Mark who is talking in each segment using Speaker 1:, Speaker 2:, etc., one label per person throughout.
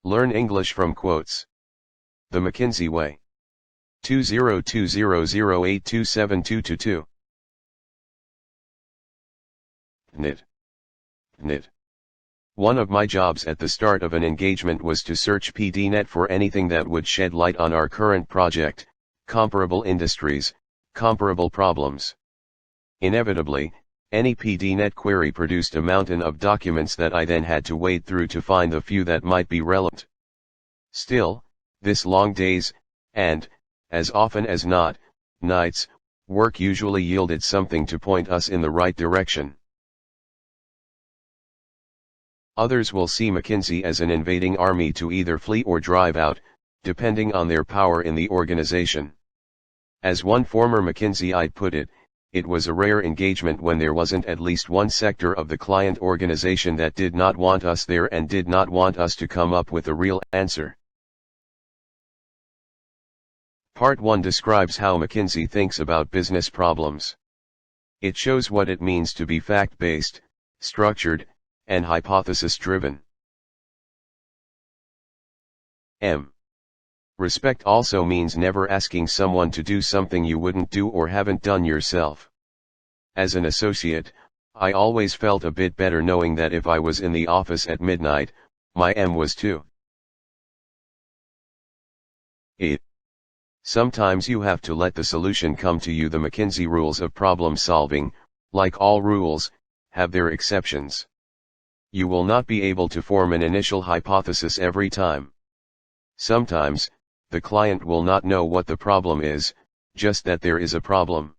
Speaker 1: Learn English from Quotes The McKinsey Way. 202008272222. Knit. One of my jobs at the start of an engagement was to search PDNet for anything that would shed light on our current project, comparable industries, comparable problems. Inevitably, any PDNet query produced a mountain of documents that I then had to wade through to find the few that might be relevant. Still, this long days, and, as often as not, nights, work usually yielded something to point us in the right direction. Others will see McKinsey as an invading army to either flee or drive out, depending on their power in the organization. As one former McKinseyite put it, it was a rare engagement when there wasn't at least one sector of the client organization that did not want us there and did not want us to come up with a real answer. Part 1 describes how McKinsey thinks about business problems. It shows what it means to be fact-based, structured, and hypothesis-driven. Respect also means never asking someone to do something you wouldn't do or haven't done yourself. As an associate, I always felt a bit better knowing that if I was in the office at midnight, my M was too. Sometimes you have to let the solution come to you. The McKinsey rules of problem solving, like all rules, have their exceptions. You will not be able to form an initial hypothesis every time. Sometimes, the client will not know what the problem is, just that there is a problem.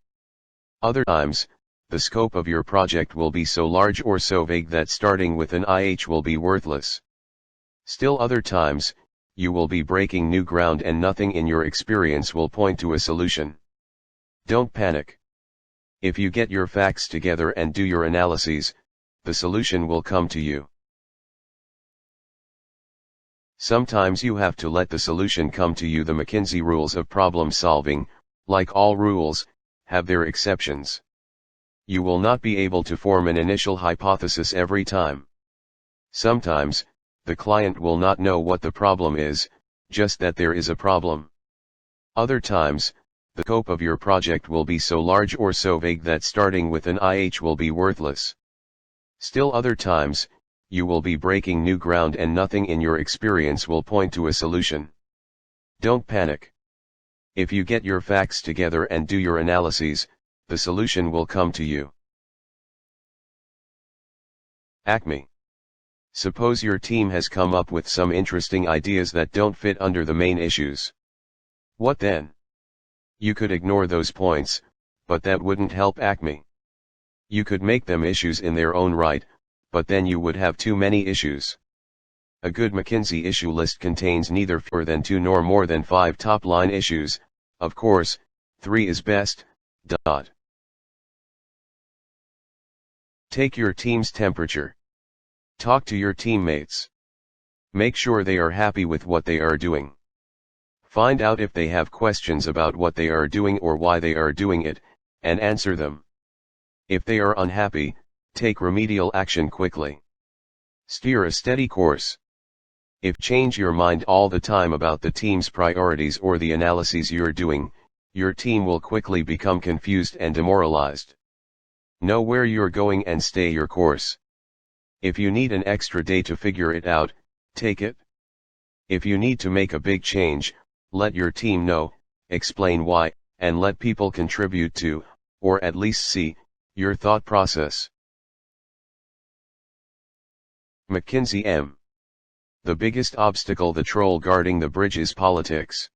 Speaker 1: Other times, the scope of your project will be so large or so vague that starting with an IH will be worthless. Still other times, you will be breaking new ground and nothing in your experience will point to a solution. Don't panic. If you get your facts together and do your analyses, the solution will come to you. Sometimes you have to let the solution come to you. The McKinsey rules of problem solving, like all rules, have their exceptions. You will not be able to form an initial hypothesis every time. Sometimes, the client will not know what the problem is, just that there is a problem. Other times, the scope of your project will be so large or so vague that starting with an IH will be worthless. Still other times, you will be breaking new ground and nothing in your experience will point to a solution. Don't panic. If you get your facts together and do your analyses, the solution will come to you. Acme. Suppose your team has come up with some interesting ideas that don't fit under the main issues. What then? You could ignore those points, but that wouldn't help Acme. You could make them issues in their own right, but then you would have too many issues. A good McKinsey issue list contains neither fewer than 2 nor more than 5 top-line issues. Of course, 3 is best. Take your team's temperature. Talk to your teammates. Make sure they are happy with what they are doing. Find out if they have questions about what they are doing or why they are doing it, and answer them. If they are unhappy, take remedial action quickly. Steer a steady course. If change your mind all the time about the team's priorities or the analyses you're doing, your team will quickly become confused and demoralized. Know where you're going and stay your course. If you need an extra day to figure it out, take it. If you need to make a big change, let your team know, explain why, and let people contribute to, or at least see, your thought process. McKinsey M. The biggest obstacle the troll guarding the bridge is politics.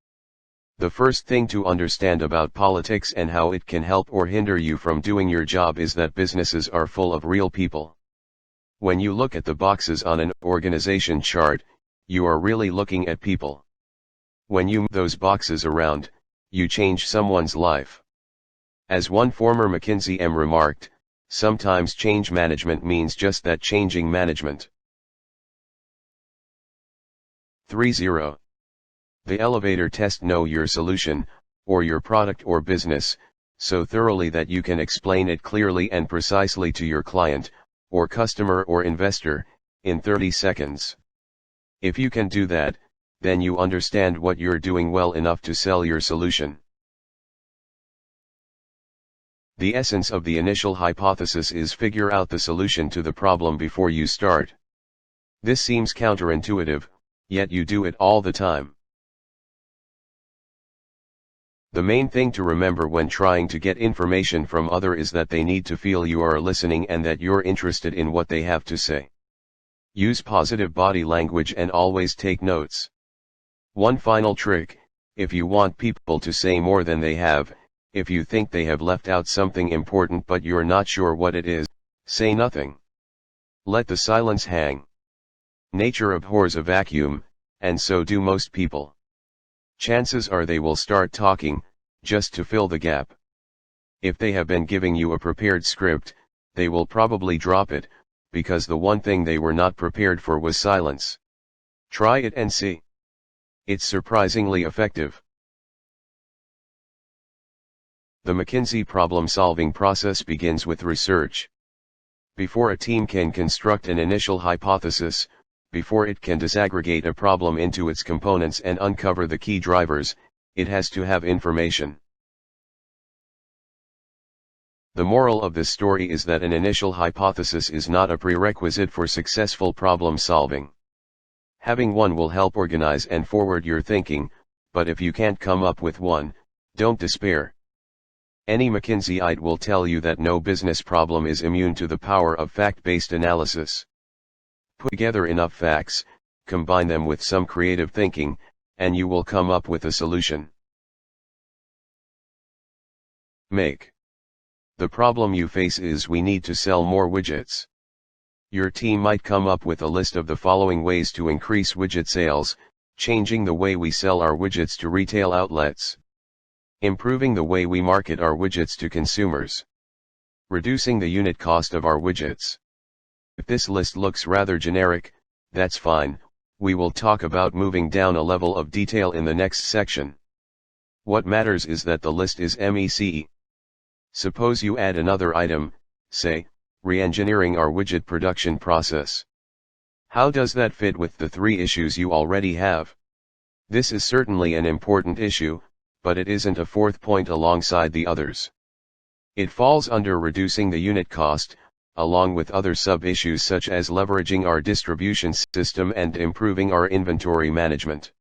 Speaker 1: The first thing to understand about politics and how it can help or hinder you from doing your job is that businesses are full of real people. When you look at the boxes on an organization chart, you are really looking at people. When you move those boxes around, you change someone's life. As one former McKinsey M remarked, sometimes change management means just that, changing management. 3.0. The elevator test. Know your solution, or your product or business, so thoroughly that you can explain it clearly and precisely to your client, or customer or investor, in 30 seconds. If you can do that, then you understand what you're doing well enough to sell your solution. The essence of the initial hypothesis is figure out the solution to the problem before you start. This seems counterintuitive, yet you do it all the time. The main thing to remember when trying to get information from others is that they need to feel you are listening and that you're interested in what they have to say. Use positive body language and always take notes. One final trick: if you want people to say more than they have, if you think they have left out something important but you're not sure what it is, say nothing. Let the silence hang. Nature abhors a vacuum, and so do most people. Chances are they will start talking, just to fill the gap. If they have been giving you a prepared script, they will probably drop it, because the one thing they were not prepared for was silence. Try it and see. It's surprisingly effective. The McKinsey problem-solving process begins with research. Before a team can construct an initial hypothesis, before it can disaggregate a problem into its components and uncover the key drivers, it has to have information. The moral of this story is that an initial hypothesis is not a prerequisite for successful problem solving. Having one will help organize and forward your thinking, but if you can't come up with one, don't despair. Any McKinseyite will tell you that no business problem is immune to the power of fact-based analysis. Put together enough facts, combine them with some creative thinking, and you will come up with a solution. Make. The problem you face is we need to sell more widgets. Your team might come up with a list of the following ways to increase widget sales: changing the way we sell our widgets to retail outlets, improving the way we market our widgets to consumers, reducing the unit cost of our widgets. If this list looks rather generic, that's fine, we will talk about moving down a level of detail in the next section. What matters is that the list is MECE. Suppose you add another item, say, re-engineering our widget production process. How does that fit with the 3 issues you already have? This is certainly an important issue, but it isn't a 4th point alongside the others. It falls under reducing the unit cost, along with other sub-issues such as leveraging our distribution system and improving our inventory management.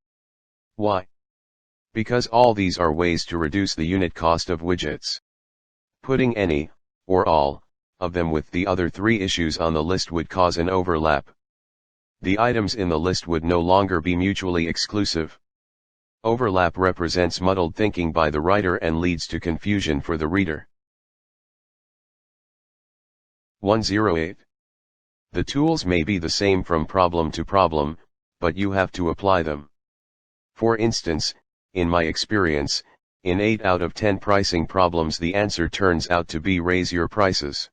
Speaker 1: Why? Because all these are ways to reduce the unit cost of widgets. Putting any, or all, of them with the other 3 issues on the list would cause an overlap. The items in the list would no longer be mutually exclusive. Overlap represents muddled thinking by the writer and leads to confusion for the reader. 108. The tools may be the same from problem to problem, but you have to apply them. For instance, in my experience, in 8 out of 10 pricing problems the answer turns out to be raise your prices.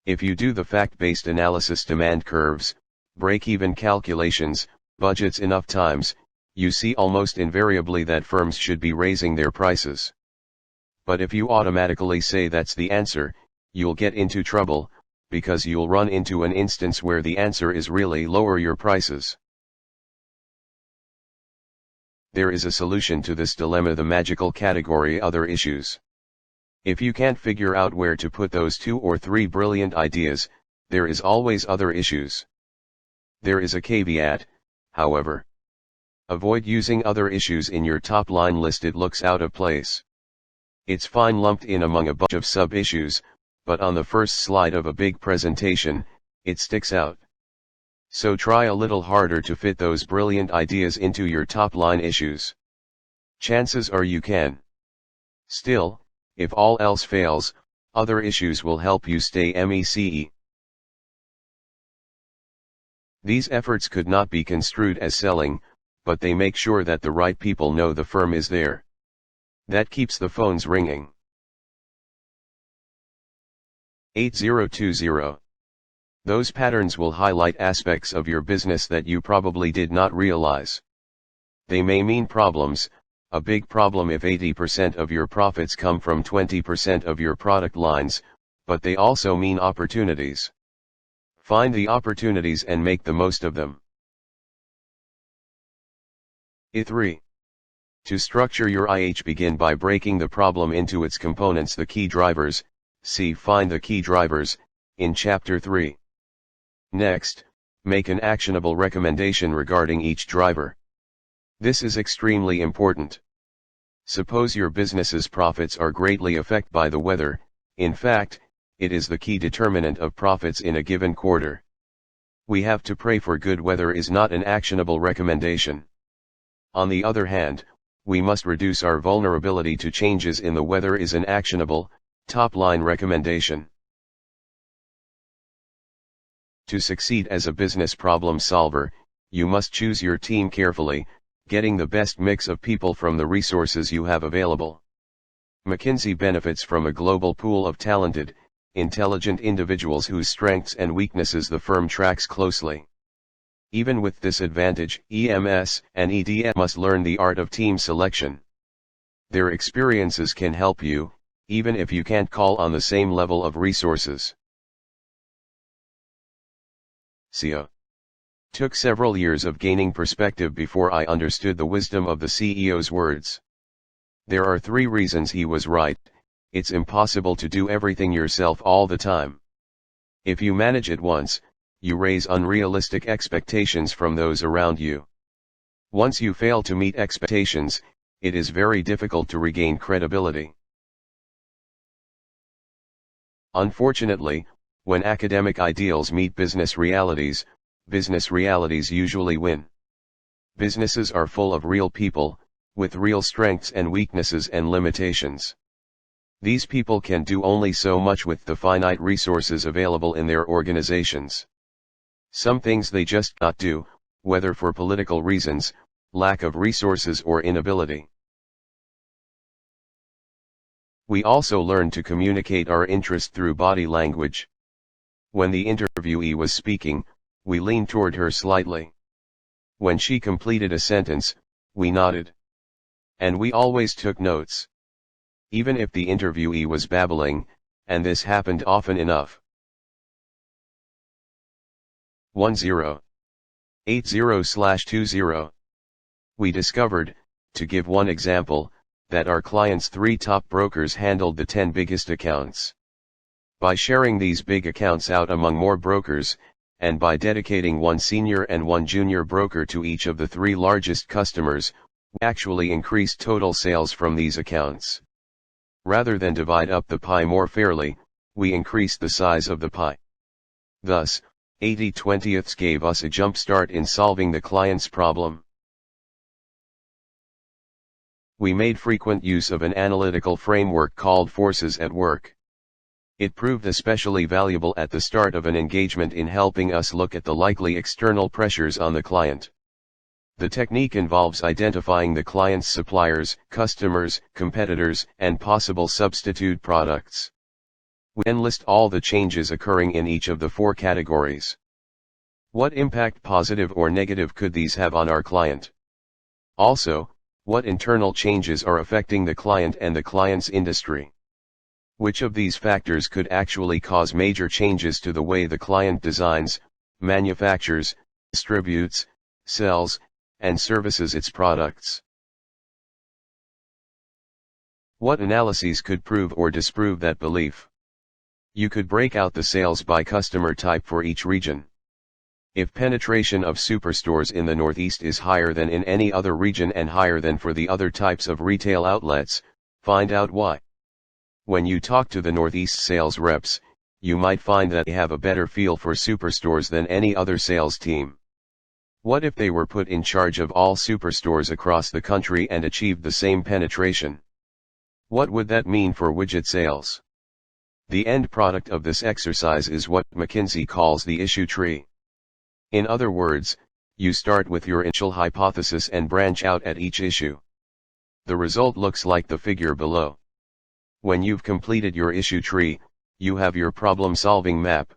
Speaker 1: If you do the fact-based analysis, demand curves, break-even calculations, budgets enough times, you see almost invariably that firms should be raising their prices. But if you automatically say that's the answer, you'll get into trouble, because you'll run into an instance where the answer is really lower your prices. There is a solution to this dilemma, the magical category other issues. If you can't figure out where to put those 2 or 3 brilliant ideas, there is always other issues. There is a caveat, however. Avoid using other issues in your top line list, it looks out of place. It's fine lumped in among a bunch of sub-issues, but on the first slide of a big presentation, it sticks out. So try a little harder to fit those brilliant ideas into your top line issues. Chances are you can. Still, if all else fails, other issues will help you stay MECE. These efforts could not be construed as selling, but they make sure that the right people know the firm is there. That keeps the phones ringing. 8020. Those patterns will highlight aspects of your business that you probably did not realize. They may mean problems, a big problem if 80% of your profits come from 20% of your product lines, but they also mean opportunities. Find the opportunities and make the most of them. I3. To structure your IH, begin by breaking the problem into its components, the key drivers. See Find the Key Drivers, in Chapter 3. Next, make an actionable recommendation regarding each driver. This is extremely important. Suppose your business's profits are greatly affected by the weather. In fact, it is the key determinant of profits in a given quarter. We have to pray for good weather is not an actionable recommendation. On the other hand, we must reduce our vulnerability to changes in the weather is an actionable, top-line recommendation. To succeed as a business problem solver, you must choose your team carefully, getting the best mix of people from the resources you have available. McKinsey benefits from a global pool of talented, intelligent individuals whose strengths and weaknesses the firm tracks closely. Even with this advantage, EMS and EDM must learn the art of team selection. Their experiences can help you, even if you can't call on the same level of resources. CEO. Took several years of gaining perspective before I understood the wisdom of the CEO's words. There are 3 reasons he was right. It's impossible to do everything yourself all the time. If you manage it once, you raise unrealistic expectations from those around you. Once you fail to meet expectations, it is very difficult to regain credibility. Unfortunately, when academic ideals meet business realities usually win. Businesses are full of real people, with real strengths and weaknesses and limitations. These people can do only so much with the finite resources available in their organizations. Some things they just not do, whether for political reasons, lack of resources or inability. We also learn to communicate our interest through body language. When the interviewee was speaking, we leaned toward her slightly. When she completed a sentence, we nodded. And we always took notes. Even if the interviewee was babbling, and this happened often enough. 1080/20. We discovered, to give one example, that our clients' 3 top brokers handled the 10 biggest accounts. By sharing these big accounts out among more brokers, and by dedicating 1 senior and 1 junior broker to each of the 3 largest customers, we actually increased total sales from these accounts. Rather than divide up the pie more fairly, we increased the size of the pie. Thus, 80/20ths gave us a jump start in solving the client's problem. We made frequent use of an analytical framework called Forces at Work. It proved especially valuable at the start of an engagement in helping us look at the likely external pressures on the client. The technique involves identifying the client's suppliers, customers, competitors, and possible substitute products. We then list all the changes occurring in each of the 4 categories. What impact, positive or negative, could these have on our client? Also, what internal changes are affecting the client and the client's industry? Which of these factors could actually cause major changes to the way the client designs, manufactures, distributes, sells, and services its products? What analyses could prove or disprove that belief? You could break out the sales by customer type for each region. If penetration of superstores in the Northeast is higher than in any other region and higher than for the other types of retail outlets, find out why. When you talk to the Northeast sales reps, you might find that they have a better feel for superstores than any other sales team. What if they were put in charge of all superstores across the country and achieved the same penetration? What would that mean for widget sales? The end product of this exercise is what McKinsey calls the issue tree. In other words, you start with your initial hypothesis and branch out at each issue. The result looks like the figure below. When you've completed your issue tree, you have your problem-solving map.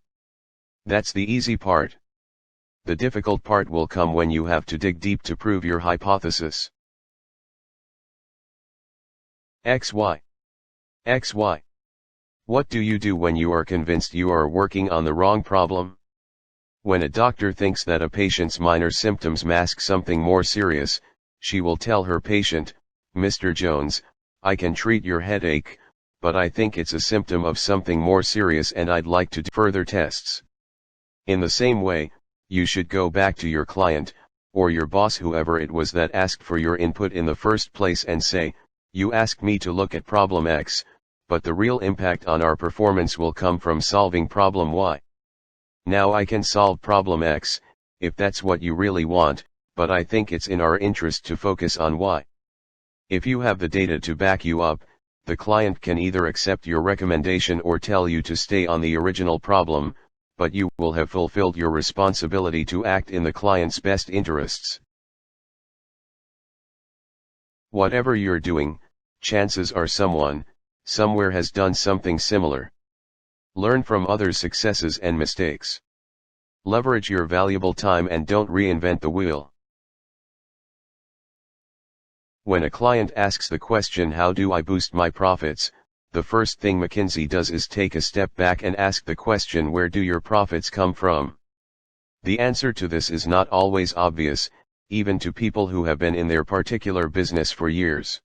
Speaker 1: That's the easy part. The difficult part will come when you have to dig deep to prove your hypothesis. XY. XY. What do you do when you are convinced you are working on the wrong problem? When a doctor thinks that a patient's minor symptoms mask something more serious, she will tell her patient, "Mr. Jones, I can treat your headache, but I think it's a symptom of something more serious and I'd like to do further tests." In the same way, you should go back to your client, or your boss, whoever it was that asked for your input in the first place, and say, "You asked me to look at problem X, but the real impact on our performance will come from solving problem Y. Now I can solve problem X, if that's what you really want, but I think it's in our interest to focus on Y." If you have the data to back you up, the client can either accept your recommendation or tell you to stay on the original problem, but you will have fulfilled your responsibility to act in the client's best interests. Whatever you're doing, chances are someone, somewhere has done something similar. Learn from others' successes and mistakes. Leverage your valuable time and don't reinvent the wheel. When a client asks the question, "How do I boost my profits?" the first thing McKinsey does is take a step back and ask the question, "Where do your profits come from?" The answer to this is not always obvious, even to people who have been in their particular business for years.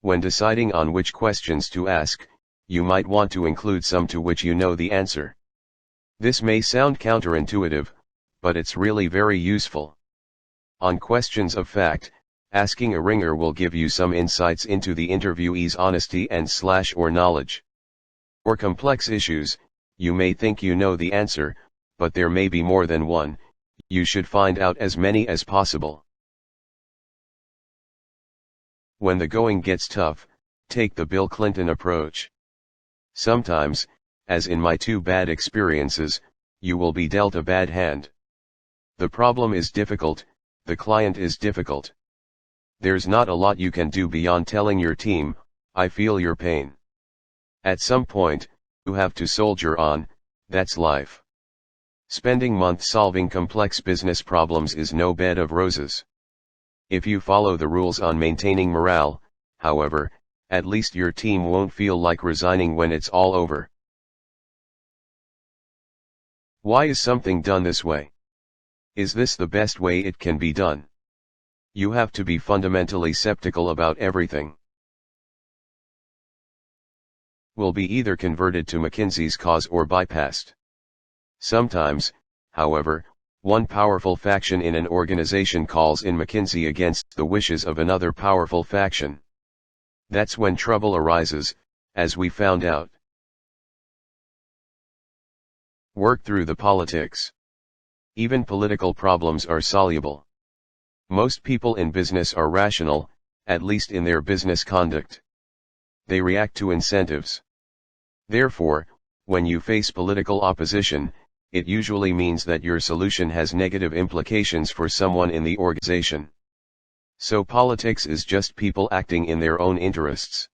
Speaker 1: When deciding on which questions to ask, you might want to include some to which you know the answer. This may sound counterintuitive, but it's really very useful. On questions of fact, asking a ringer will give you some insights into the interviewee's honesty and or knowledge. Or complex issues, you may think you know the answer, but there may be more than one. You should find out as many as possible. When the going gets tough, take the Bill Clinton approach. Sometimes, as in my 2 bad experiences, you will be dealt a bad hand. The problem is difficult, the client is difficult. There's not a lot you can do beyond telling your team, "I feel your pain." At some point, you have to soldier on, that's life. Spending months solving complex business problems is no bed of roses. If you follow the rules on maintaining morale, however, at least your team won't feel like resigning when it's all over. Why is something done this way? Is this the best way it can be done? You have to be fundamentally skeptical about everything. Will be either converted to McKinsey's cause or bypassed. Sometimes, however, one powerful faction in an organization calls in McKinsey against the wishes of another powerful faction. That's when trouble arises, as we found out. Work through the politics. Even political problems are soluble. Most people in business are rational, at least in their business conduct. They react to incentives. Therefore, when you face political opposition, it usually means that your solution has negative implications for someone in the organization. So politics is just people acting in their own interests.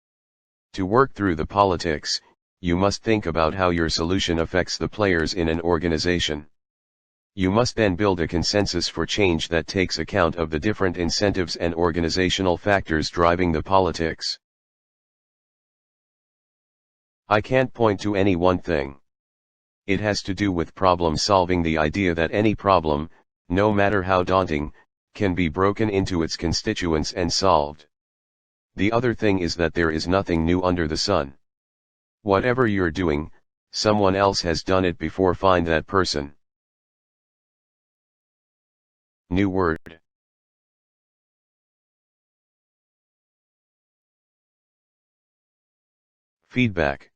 Speaker 1: To work through the politics, you must think about how your solution affects the players in an organization. You must then build a consensus for change that takes account of the different incentives and organizational factors driving the politics. I can't point to any one thing. It has to do with problem solving, the idea that any problem, no matter how daunting, can be broken into its constituents and solved. The other thing is that there is nothing new under the sun. Whatever you're doing, someone else has done it before. Find that person. New word. Feedback.